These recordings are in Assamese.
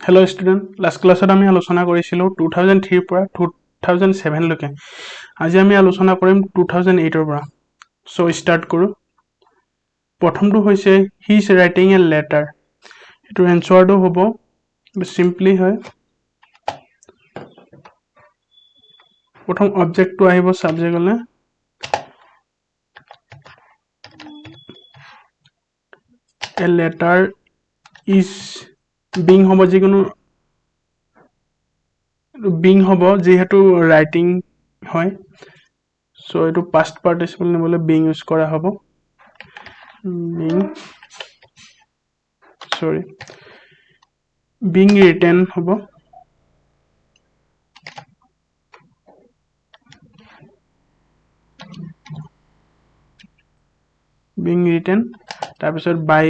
Hello student, last class আমি আলোচনা কৰিছিলো 2003 পৰা 2007 লৈকে। আজি আমি আলোচনা কৰিম 2008 পৰা। সো স্টাৰ্ট কৰো। প্ৰথমটো হৈছে he is writing a letter। এটো এনসাৰটো হ'ব সিম্পলি হয়। প্ৰথম অবজেক্টটো আহিব সাবজেক্টলে। A letter is being হ'ব যিকোনো being হ'ব যেহেতু রাইটিং হয় সো এটো past participle নিবলে being ইউজ কৰা হ'ব being written হ'ব being written তাৰপিছত by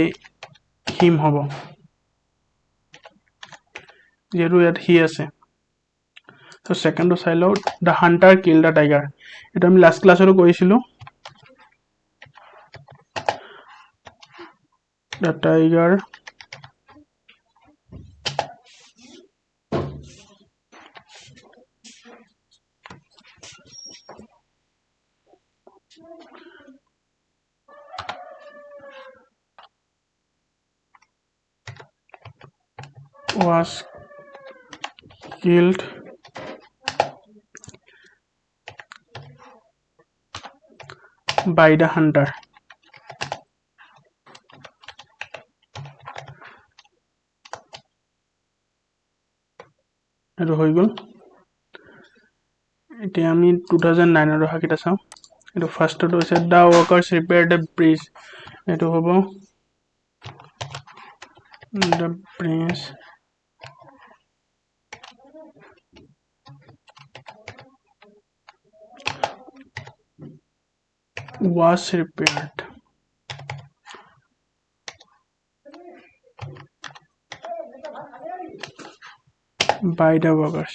him হ'ব যেহেতু ইয়াত he আছে So second to silo the hunter killed the tiger. এটা আমি লাস্ট ক্লাসেরও করেছিল the tiger was killed by the hunter. এটো হৈ গল এতিয়া আমি 2009 এর হাকিটা চাও এটো ফার্স্টটো হৈছে the workers repaired the bridge এটো হ'ব the bridge was repaired by the workers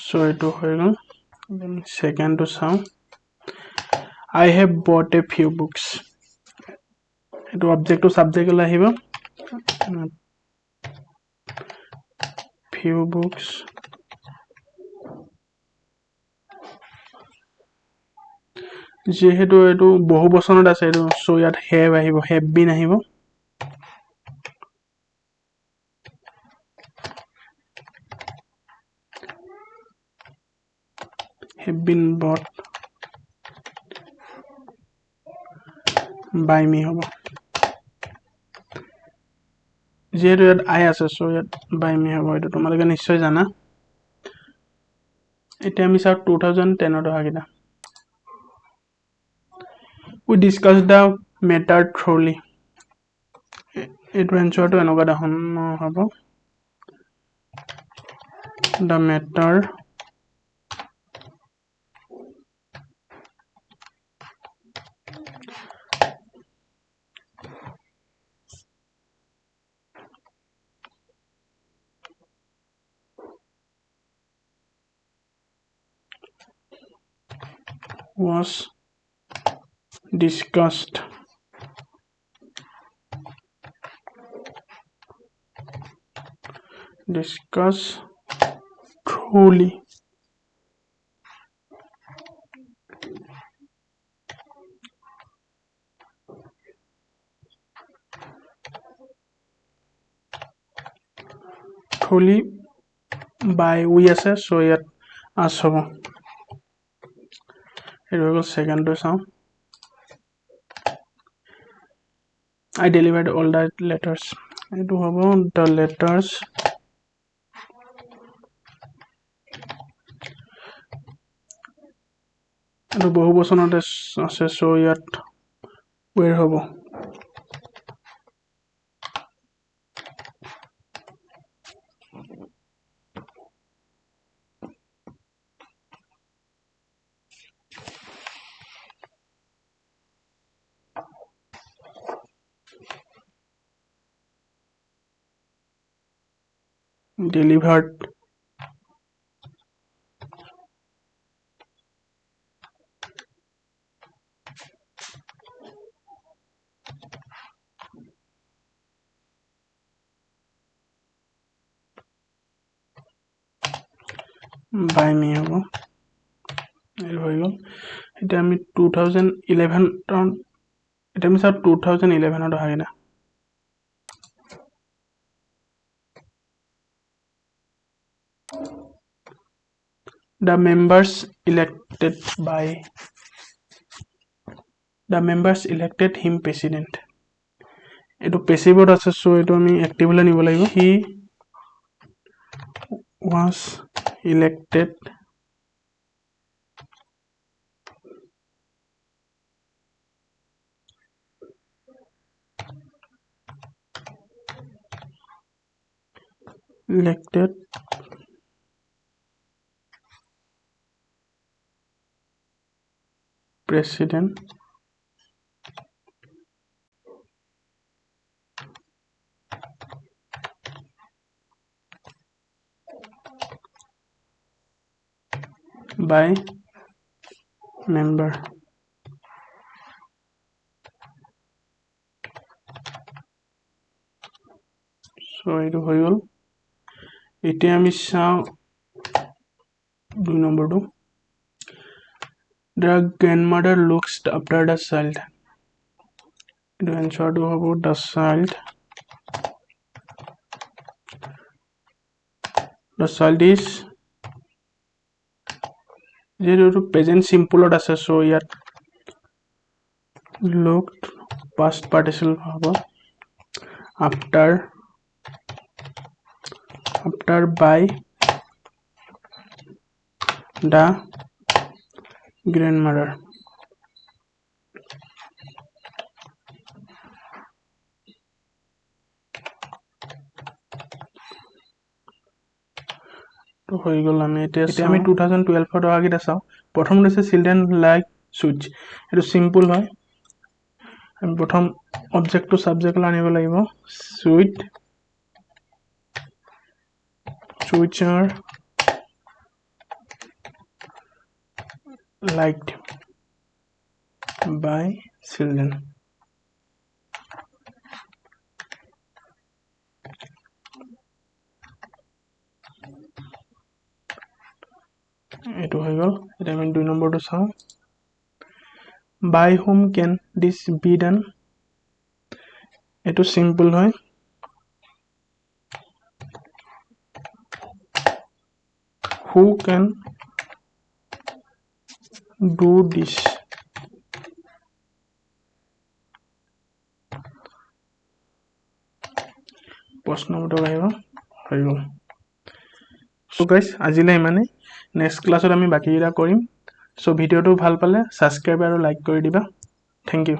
so eto hoy gol second to sound I have bought a few books eto object to subject la hibo few books যেহেতু এটো বহু বচনত আছে এটো সো ইয়াত have আহিব have been আহিব have been bought by me হ'ব যেহেতু ইয়াত I আছে সো ইয়াত by me হ'ব এটো তোমালোকে নিশ্চয় জানা এটা আমি চাও 2010 এর হাকিটা we discussed the matter thoroughly এটো এনসারটো এনেকুৱা দেখোন হ'ব the matter was discussed thoroughly by we আছে so ইয়াত us হ'ব এটো second to sound I delivered all the letters এটো হ'ব the letters এটো বহু বচনত আছে so ইয়াত where হ'ব delivered by me হ'ব এই হৈ গ'ল এটা আমি 2011 এটা আমি চাও 2011 ত হয় না the members elected him president এটো পেসিভত আছে সো এটো আমি অ্যাক্টিভলে নিব লাগিব he was elected president by member so এটো হৈ গল এতিয়া আমি চাও 2 নম্বৰটো the grandmother looks after the child the answer to about the child is যেটো present simple ত আছে so ইয়াত looked past participle হ'ব after by the grandmother তো হৈ গল আমি এতিয়া আমি 2012 ৰ আগিটা চাও প্ৰথম আছে চিলড্ৰেন লাইক সুইচ এটো সিম্পল হয় আমি প্ৰথম অবজেক্ট টু সাবজেক্ট আনিব লাগিব switch are liked by children এটো হৈ গল এটা আমি 2 নম্বৰটো চাও by whom can this be done এটো সিম্পল হয় who can do this প্ৰশ্নটো আহিব হৈ গল সো গাইস আজিলৈ মানে নেক্সট ক্লাছত আমি বাকিটা কৰিম সো ভিডিওটো ভাল পালে সাবস্ক্ৰাইব আৰু লাইক কৰি দিবা থ্যাংক ইউ